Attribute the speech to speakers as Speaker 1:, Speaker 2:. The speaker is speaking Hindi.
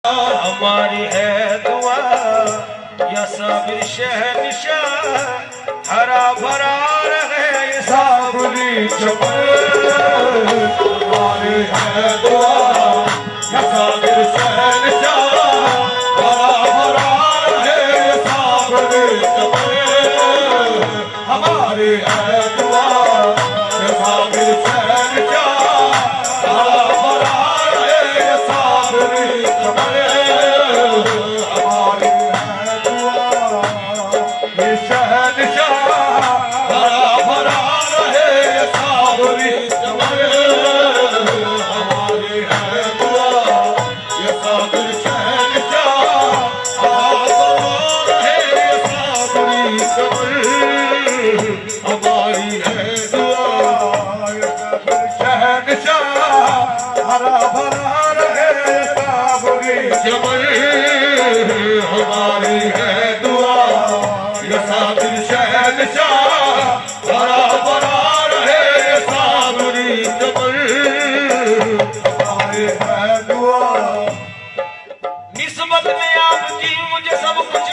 Speaker 1: हमारी है दुआ या साबिर शहंशाह हरा भरा रहे ये साबरी चमन।
Speaker 2: हमारी है दुआ या साबिर शहंशाह हरा भरा रहे ये साबरी चमन। हमारी है दुआ या साबिर शहंशाह हरा भरा रहे ये साबरी चमन। हरा भरा रहे साबरी जमल। हमारी है दुआ या साबिर शहंशाह हरा भरा रहे साबरी जमल। हमारी है दुआ
Speaker 1: निस्बत में आपकी मुझे सब कुछ